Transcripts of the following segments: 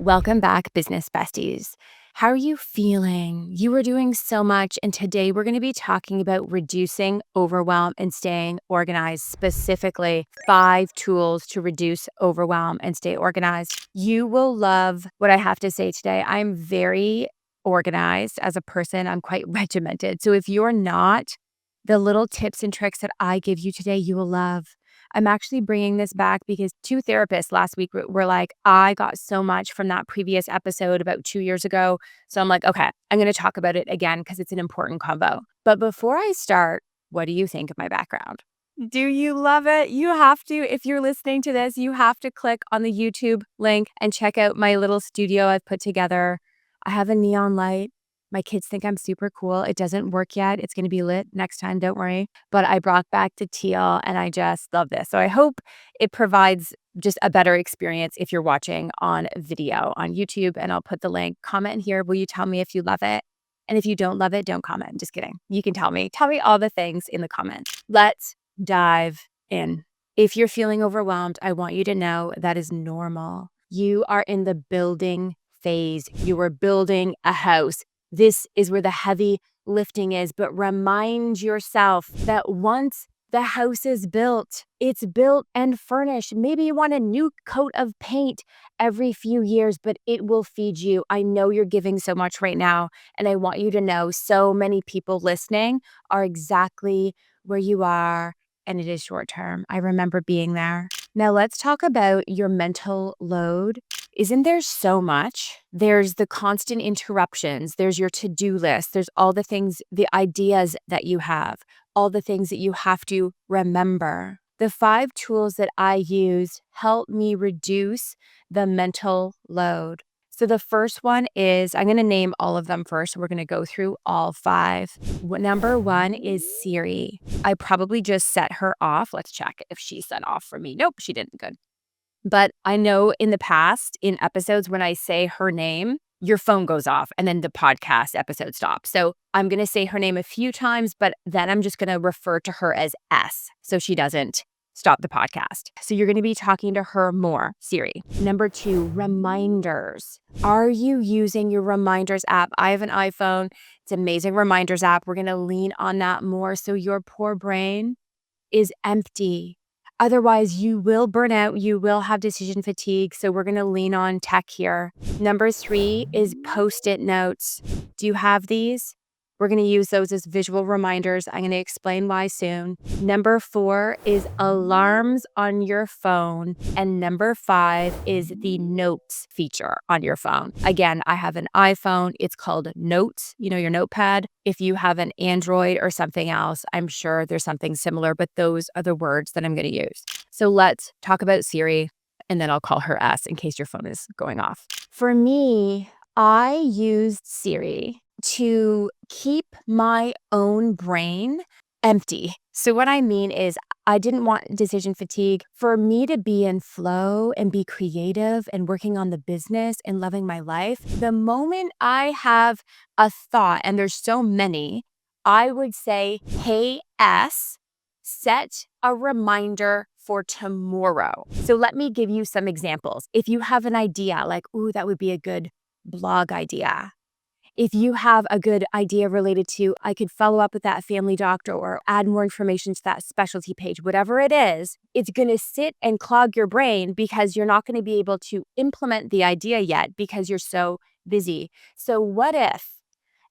Welcome back, business besties. How are you feeling? You are doing so much, and today we're going to be talking about reducing overwhelm and staying organized, specifically 5 tools to reduce overwhelm and stay organized. You will love what I have to say today. I'm very organized as a person, I'm quite regimented. So if you're not, the little tips and tricks that I give you today, you will love. I'm actually bringing this back because 2 therapists last week were like, I got so much from that previous episode about 2 years ago. So I'm like, okay, I'm going to talk about it again because it's an important convo. But before I start, what do you think of my background? Do you love it? You have to, if you're listening to this, you have to click on the YouTube link and check out my little studio I've put together. I have a neon light. My kids think I'm super cool. It doesn't work yet. It's going to be lit next time. Don't worry. But I brought back the teal and I just love this. So I hope it provides just a better experience if you're watching on video on YouTube. And I'll put the link. Comment in here. Will you tell me if you love it? And if you don't love it, don't comment. Just kidding. You can tell me. Tell me all the things in the comments. Let's dive in. If you're feeling overwhelmed, I want you to know that is normal. You are in the building phase. You are building a house. This is where the heavy lifting is, but remind yourself that once the house is built, it's built and furnished. Maybe you want a new coat of paint every few years, but it will feed you. I know you're giving so much right now, and I want you to know so many people listening are exactly where you are, and it is short term. I remember being there. Now let's talk about your mental load. Isn't there so much? There's the constant interruptions. There's your to-do list. There's all the things, the ideas that you have, all the things that you have to remember. The 5 tools that I use help me reduce the mental load. So the first one is, I'm going to name all of them first. We're going to go through all 5. Number 1 is Siri. I probably just set her off. Let's check if she set off for me. Nope, she didn't. Good. But I know in the past, in episodes, when I say her name, your phone goes off and then the podcast episode stops. So I'm going to say her name a few times, but then I'm just going to refer to her as S so she doesn't stop the podcast. So you're going to be talking to her more, Siri. Number 2, reminders. Are you using your reminders app? I have an iPhone. It's an amazing reminders app. We're going to lean on that more so your poor brain is empty. Otherwise, you will burn out. You will have decision fatigue. So we're going to lean on tech here. Number 3 is Post-it notes. Do you have these? We're going to use those as visual reminders. I'm going to explain why soon. Number 4 is alarms on your phone. And number 5 is the notes feature on your phone. Again, I have an iPhone. It's called Notes, your notepad. If you have an Android or something else, I'm sure there's something similar, but those are the words that I'm going to use. So let's talk about Siri, and then I'll call her S in case your phone is going off. For me, I used Siri to keep my own brain empty. So what I mean is I didn't want decision fatigue. For me to be in flow and be creative and working on the business and loving my life, the moment I have a thought, and there's so many, I would say, hey, S, set a reminder for tomorrow. So let me give you some examples. If you have an idea like, ooh, that would be a good blog idea. If you have a good idea related to, I could follow up with that family doctor or add more information to that specialty page, whatever it is, it's going to sit and clog your brain because you're not going to be able to implement the idea yet because you're so busy. So what if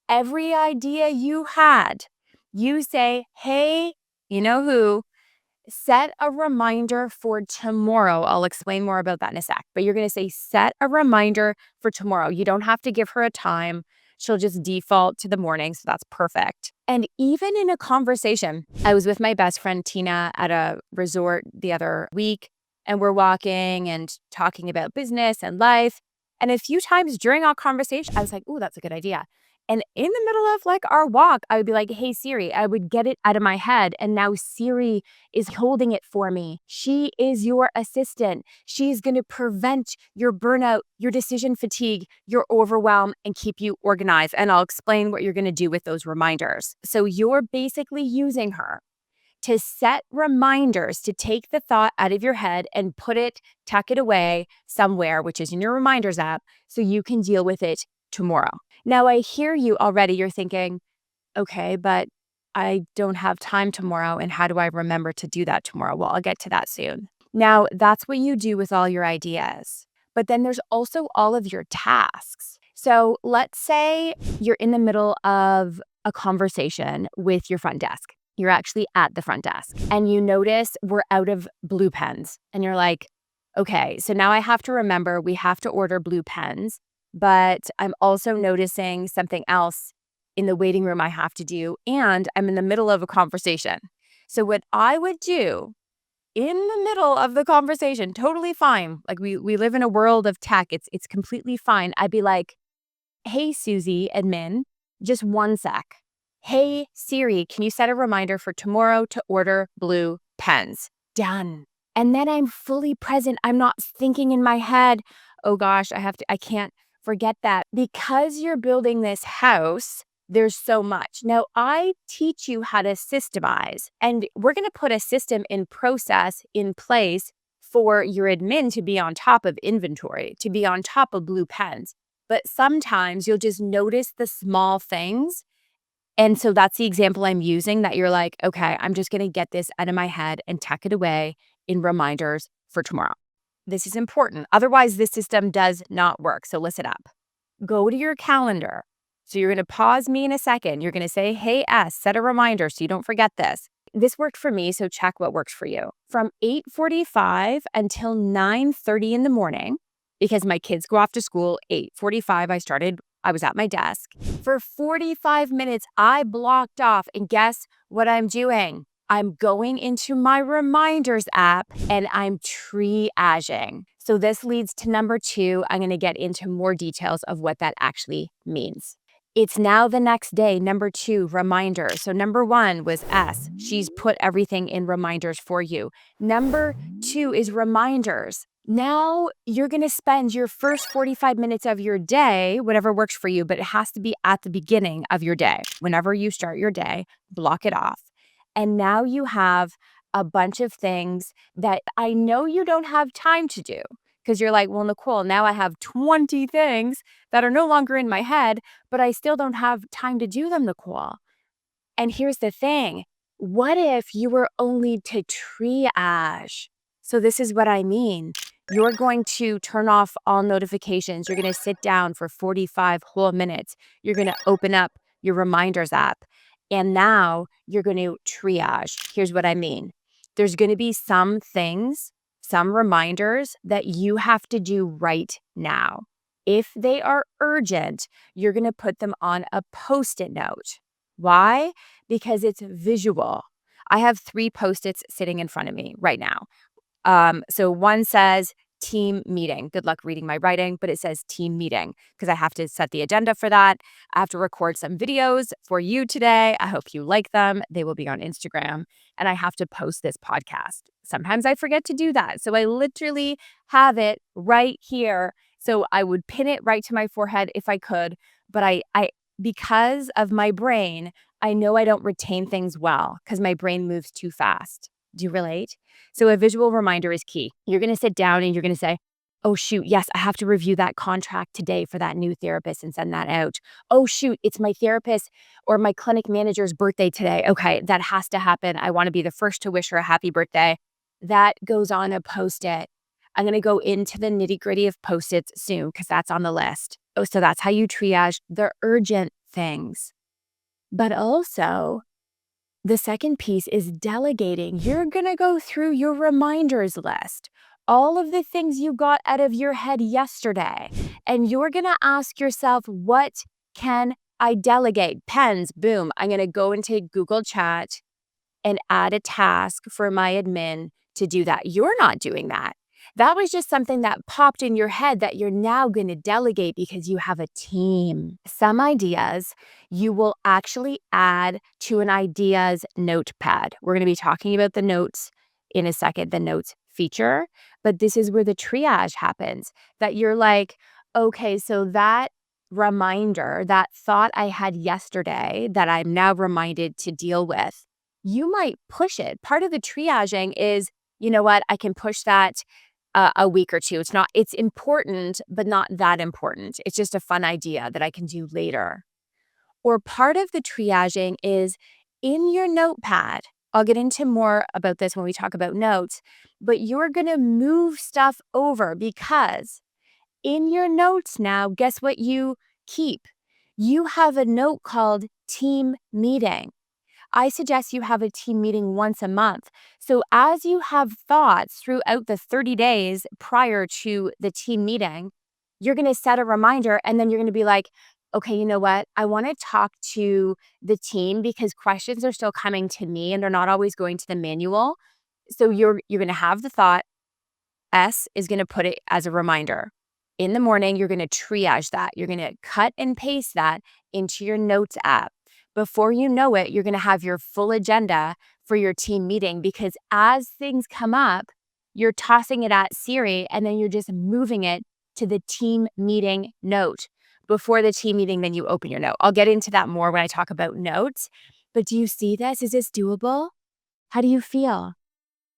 every idea you had, you say, hey, you know who, set a reminder for tomorrow. I'll explain more about that in a sec, but you're going to say, set a reminder for tomorrow. You don't have to give her a time. She'll just default to the morning. So that's perfect. And even in a conversation, I was with my best friend, Tina, at a resort the other week, and we're walking and talking about business and life. And a few times during our conversation, I was like, ooh, that's a good idea. And in the middle of our walk, I would be like, hey, Siri, I would get it out of my head. And now Siri is holding it for me. She is your assistant. She's going to prevent your burnout, your decision fatigue, your overwhelm, and keep you organized. And I'll explain what you're going to do with those reminders. So you're basically using her to set reminders to take the thought out of your head and tuck it away somewhere, which is in your reminders app, so you can deal with it tomorrow. Now, I hear you already. You're thinking, okay, but I don't have time tomorrow. And how do I remember to do that tomorrow? Well, I'll get to that soon. Now, that's what you do with all your ideas. But then there's also all of your tasks. So let's say you're in the middle of a conversation with your front desk. You're actually at the front desk and you notice we're out of blue pens. And you're like, okay, so now I have to remember we have to order blue pens. But I'm also noticing something else in the waiting room I have to do. And I'm in the middle of a conversation. So what I would do in the middle of the conversation, totally fine. Like we live in a world of tech. It's completely fine. I'd be like, hey, Susie, admin, just one sec. Hey, Siri, can you set a reminder for tomorrow to order blue pens? Done. And then I'm fully present. I'm not thinking in my head, oh gosh, I can't forget that. Because you're building this house, there's so much. Now, I teach you how to systemize, and we're going to put a system in place for your admin to be on top of inventory, to be on top of blue pens. But sometimes you'll just notice the small things. And so that's the example I'm using, that you're like, okay, I'm just going to get this out of my head and tuck it away in reminders for tomorrow. This is important. Otherwise, this system does not work. So listen up. Go to your calendar. So you're going to pause me in a second. You're going to say, hey, S, set a reminder so you don't forget this. This worked for me, so check what works for you. From 8:45 until 9:30 in the morning, because my kids go off to school, 8:45, I was at my desk. For 45 minutes, I blocked off, and guess what I'm doing? I'm going into my reminders app and I'm triaging. So this leads to number 2. I'm going to get into more details of what that actually means. It's now the next day, number 2, reminders. So number 1 was S. She's put everything in reminders for you. Number 2 is reminders. Now you're going to spend your first 45 minutes of your day, whatever works for you, but it has to be at the beginning of your day. Whenever you start your day, block it off. And now you have a bunch of things that I know you don't have time to do, because you're like, well, Nicole, now I have 20 things that are no longer in my head, but I still don't have time to do them, Nicole. And here's the thing. What if you were only to triage? So this is what I mean. You're going to turn off all notifications. You're going to sit down for 45 whole minutes. You're going to open up your reminders app. And now you're going to triage. Here's what I mean. There's going to be some things, some reminders that you have to do right now. If they are urgent, you're going to put them on a Post-it note. Why? Because it's visual. I have 3 Post-its sitting in front of me right now. So one says team meeting. Good luck reading my writing, but it says team meeting because I have to set the agenda for that. I have to record some videos for you today. I hope you like them. They will be on Instagram, and I have to post this podcast. Sometimes I forget to do that. So I literally have it right here. So I would pin it right to my forehead if I could, but I because of my brain, I know I don't retain things well because my brain moves too fast. Do you relate? So a visual reminder is key. You're going to sit down and you're going to say, oh, shoot, yes, I have to review that contract today for that new therapist and send that out. Oh, shoot, it's my therapist or my clinic manager's birthday today. Okay, that has to happen. I want to be the first to wish her a happy birthday. That goes on a Post-it. I'm going to go into the nitty-gritty of Post-its soon because that's on the list. Oh, so that's how you triage the urgent things. But also, the second piece is delegating. You're going to go through your reminders list, all of the things you got out of your head yesterday, and you're going to ask yourself, what can I delegate? Pens, boom. I'm going to go into Google Chat and add a task for my admin to do that. You're not doing that. That was just something that popped in your head that you're now going to delegate because you have a team. Some ideas you will actually add to an ideas notepad. We're going to be talking about the notes in a second, the notes feature, but this is where the triage happens, that you're like, okay, so that reminder, that thought I had yesterday that I'm now reminded to deal with, you might push it. Part of the triaging is, you know what, I can push that a week or two. It's important, but not that important. It's just a fun idea that I can do later. Or part of the triaging is in your notepad. I'll get into more about this when we talk about notes, but you're going to move stuff over because in your notes now, guess what you keep? You have a note called team meeting. I suggest you have a team meeting once a month. So as you have thoughts throughout the 30 days prior to the team meeting, you're going to set a reminder and then you're going to be like, okay, you know what? I want to talk to the team because questions are still coming to me and they're not always going to the manual. So you're going to have the thought. S is going to put it as a reminder. In the morning, you're going to triage that. You're going to cut and paste that into your notes app. Before you know it, you're going to have your full agenda for your team meeting because as things come up, you're tossing it at Siri and then you're just moving it to the team meeting note. Before the team meeting, then you open your note. I'll get into that more when I talk about notes. But do you see this? Is this doable? How do you feel?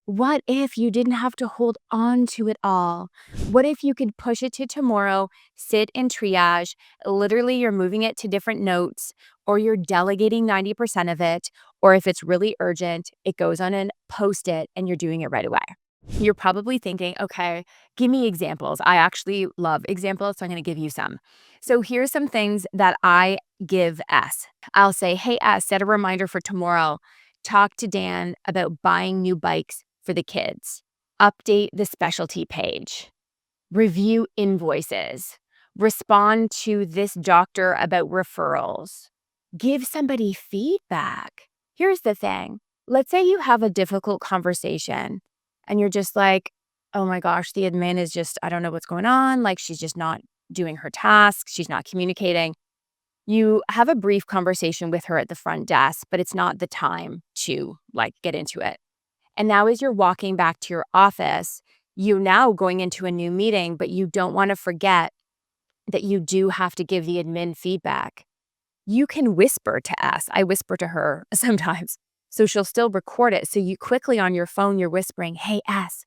What if you didn't have to hold on to it all? What if you could push it to tomorrow, sit in triage, literally you're moving it to different notes, or you're delegating 90% of it, or if it's really urgent, it goes on and post it and you're doing it right away. You're probably thinking, okay, give me examples. I actually love examples, so I'm going to give you some. So here's some things that I give S. I'll say, hey, S, set a reminder for tomorrow. Talk to Dan about buying new bikes for the kids. Update the specialty page. Review invoices. Respond to this doctor about referrals. Give somebody feedback. Here's the thing. Let's say you have a difficult conversation and you're just like, oh my gosh, the admin is just, I don't know what's going on. Like she's just not doing her tasks. She's not communicating. You have a brief conversation with her at the front desk, but it's not the time to like get into it. And now as you're walking back to your office, you're now going into a new meeting, but you don't want to forget that you do have to give the admin feedback. You can whisper to S. I whisper to her sometimes. So she'll still record it. So you quickly on your phone, you're whispering, hey, S,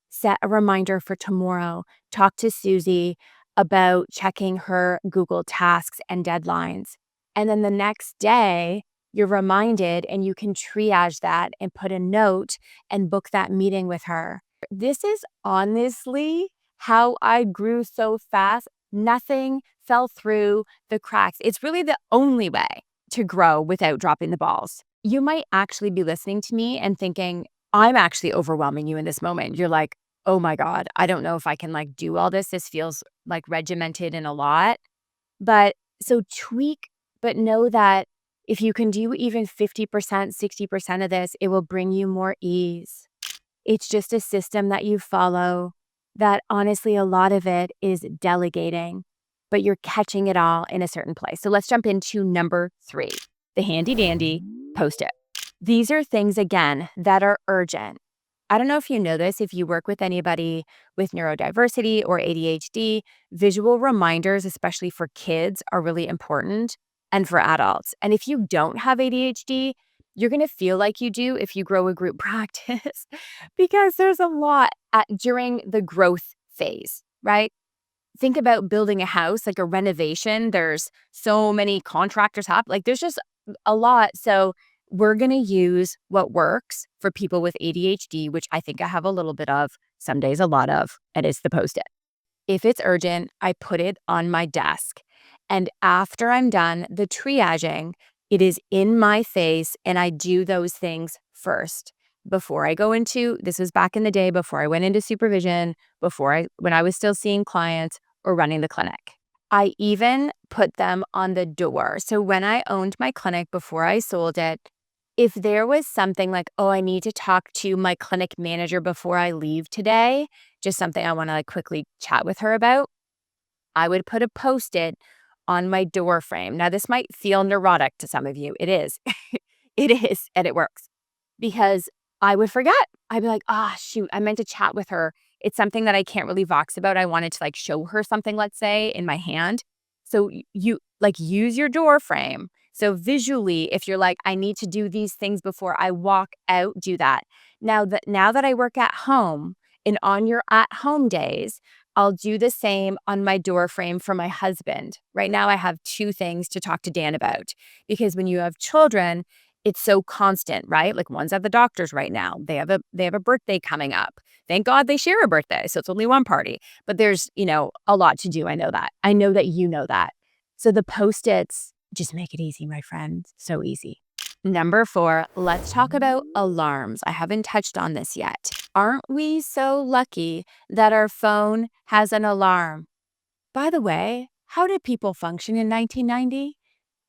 set a reminder for tomorrow. Talk to Susie about checking her Google tasks and deadlines. And then the next day, you're reminded and you can triage that and put a note and book that meeting with her. This is honestly how I grew so fast. Nothing fell through the cracks. It's really the only way to grow without dropping the balls. You might actually be listening to me and thinking, I'm actually overwhelming you in this moment. You're like, oh my God, I don't know if I can like do all this. This feels like regimented and a lot. But so tweak, but know that if you can do even 50%, 60% of this, it will bring you more ease. It's just a system that you follow that honestly, a lot of it is delegating, but you're catching it all in a certain place. So let's jump into number 3, the handy dandy post-it. These are things, again, that are urgent. I don't know if you know this, if you work with anybody with neurodiversity or ADHD, visual reminders, especially for kids, are really important and for adults. And if you don't have ADHD, you're going to feel like you do if you grow a group practice because there's a lot during the growth phase, right? Think about building a house, like a renovation. There's so many contractors like there's just a lot. So we're going to use what works for people with ADHD, which I think I have a little bit of, some days a lot of, and it's the Post-it. If it's urgent, I put it on my desk. And after I'm done the triaging, it is in my face and I do those things first. Before I go into, this was back in the day, before I went into supervision, when I was still seeing clients or running the clinic. I even put them on the door. So when I owned my clinic before I sold it, if there was something like, oh, I need to talk to my clinic manager before I leave today, just something I want to like quickly chat with her about, I would put a Post-it on my door frame. Now, this might feel neurotic to some of you. It is. It is, and it works. Because I would forget. I'd be like, shoot, I meant to chat with her. It's something that I can't really vox about. I wanted to like show her something, let's say, in my hand. So you like use your door frame So visually, if you're like, I need to do these things before I walk out, do that. Now that I work at home and on your at home days, I'll do the same on my door frame for my husband. Right now I have two things to talk to Dan about because when you have children, it's so constant, right? Like one's at the doctor's right now. They have a birthday coming up. Thank God they share a birthday, so it's only one party. But there's, a lot to do. I know that. I know that you know that. So the Post-its just make it easy, my friend. So easy. Number 4, let's talk about alarms. I haven't touched on this yet. Aren't we so lucky that our phone has an alarm? By the way, how did people function in 1990?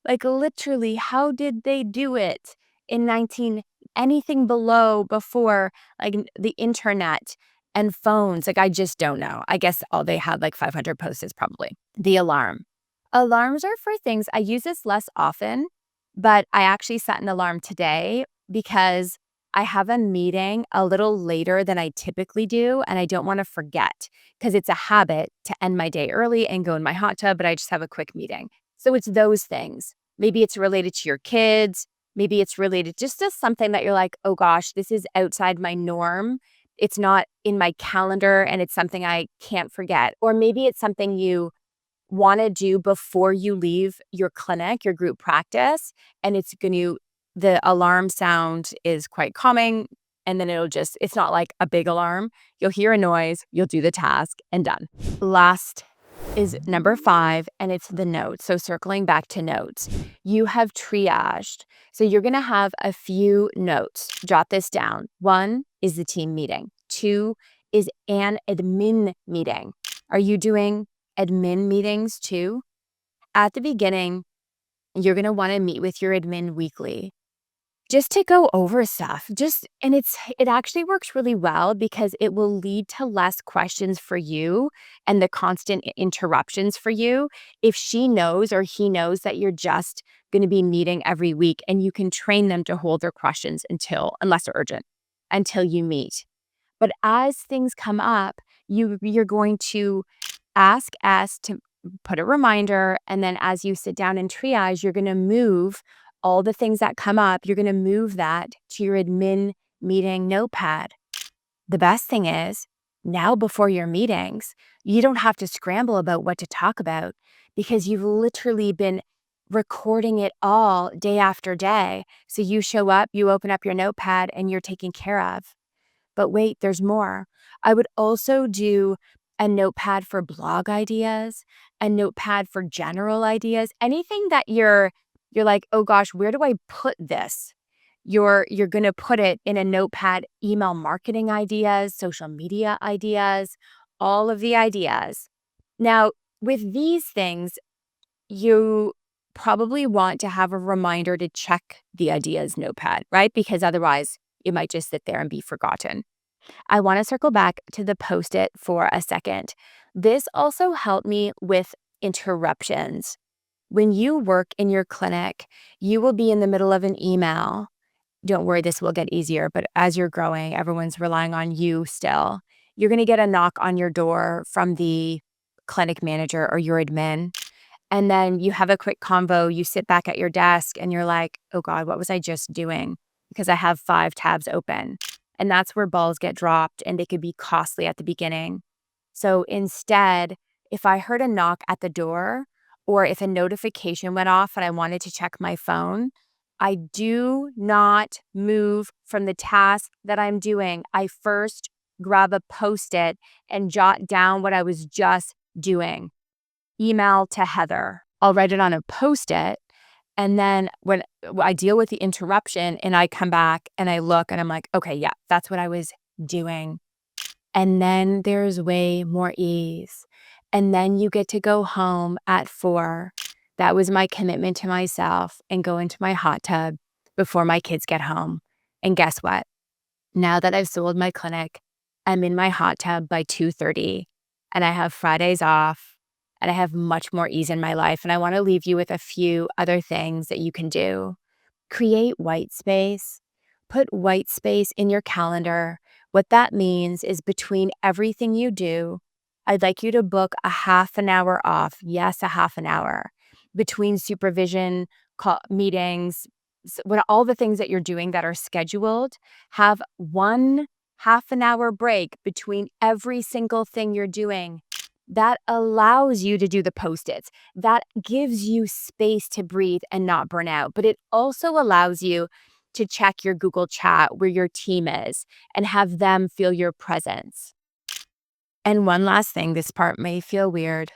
Like literally, how did they do it in 19 anything before like the internet and phones? Like I just don't know. I guess all they had like 500 Post-its probably. The alarm. Alarms are for things I use this less often, but I actually set an alarm today because I have a meeting a little later than I typically do, and I don't want to forget because it's a habit to end my day early and go in my hot tub, but I just have a quick meeting. So it's those things. Maybe it's related to your kids. Maybe it's related just to something that you're like, oh gosh, this is outside my norm. It's not in my calendar and it's something I can't forget. Or maybe it's something you want to do before you leave your clinic, your group practice, and the alarm sound is quite calming, and then it's not like a big alarm. You'll hear a noise, you'll do the task, and done. Last is number 5, and it's the notes. So circling back to notes, you have triaged. So you're going to have a few notes. Jot this down. 1 is the team meeting. 2 is an admin meeting. Are you doing admin meetings too? At the beginning, you're going to want to meet with your admin weekly just to go over stuff. It actually works really well because it will lead to less questions for you and the constant interruptions for you if she knows or he knows that you're just going to be meeting every week and you can train them to hold their questions unless they're urgent, until you meet. But as things come up, you're going to ask us to put a reminder. And then as you sit down and triage, you're going to move all the things that come up. You're going to move that to your admin meeting notepad. The best thing is now before your meetings, you don't have to scramble about what to talk about because you've literally been recording it all day after day. So you show up, you open up your notepad and you're taken care of. But wait, there's more. I would also do a notepad for blog ideas, a notepad for general ideas, anything that you're like, "Oh gosh, where do I put this?" You're going to put it in a notepad, email marketing ideas, social media ideas, all of the ideas. Now, with these things, you probably want to have a reminder to check the ideas notepad, right? Because otherwise, it might just sit there and be forgotten. I want to circle back to the Post-it for a second. This also helped me with interruptions. When you work in your clinic, you will be in the middle of an email. Don't worry, this will get easier, but as you're growing, everyone's relying on you still. You're going to get a knock on your door from the clinic manager or your admin. And then you have a quick convo, you sit back at your desk and you're like, oh God, what was I just doing? Because I have 5 tabs open. And that's where balls get dropped and they could be costly at the beginning. So instead, if I heard a knock at the door or if a notification went off and I wanted to check my phone, I do not move from the task that I'm doing. I first grab a Post-it and jot down what I was just doing. Email to Heather. I'll write it on a Post-it. And then when I deal with the interruption and I come back and I look and I'm like, okay, yeah, that's what I was doing. And then there's way more ease. And then you get to go home at 4. That was my commitment to myself and go into my hot tub before my kids get home. And guess what? Now that I've sold my clinic, I'm in my hot tub by 2:30 and I have Fridays off and I have much more ease in my life. And I want to leave you with a few other things that you can do. Create white space. Put white space in your calendar. What that means is between everything you do, I'd like you to book a half an hour off. Yes, a half an hour between supervision, meetings, all the things that you're doing that are scheduled, have one half an hour break between every single thing you're doing. That allows you to do the Post-its. That gives you space to breathe and not burn out. But it also allows you to check your Google Chat where your team is and have them feel your presence. And one last thing, this part may feel weird.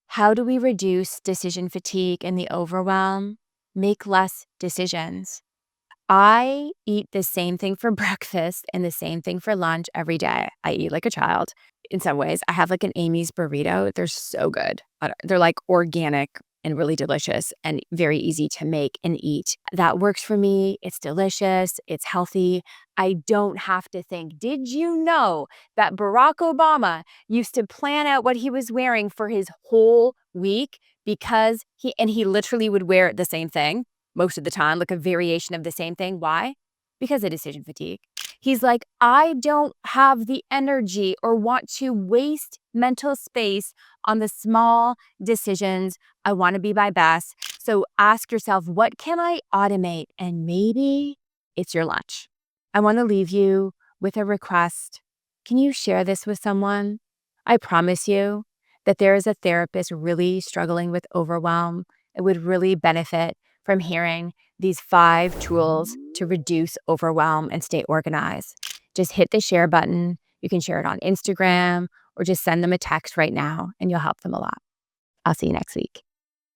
How do we reduce decision fatigue and the overwhelm? Make less decisions. I eat the same thing for breakfast and the same thing for lunch every day. I eat like a child in some ways. I have like an Amy's burrito. They're so good. They're like organic and really delicious and very easy to make and eat. That works for me. It's delicious. It's healthy. I don't have to think. Did you know that Barack Obama used to plan out what he was wearing for his whole week because he literally would wear the same thing most of the time, like a variation of the same thing. Why? Because of decision fatigue. He's like, I don't have the energy or want to waste mental space on the small decisions. I want to be my best. So ask yourself, what can I automate? And maybe it's your lunch. I want to leave you with a request. Can you share this with someone? I promise you that there is a therapist really struggling with overwhelm. It would really benefit from hearing these 5 tools to reduce overwhelm and stay organized. Just hit the share button. You can share it on Instagram or just send them a text right now and you'll help them a lot. I'll see you next week.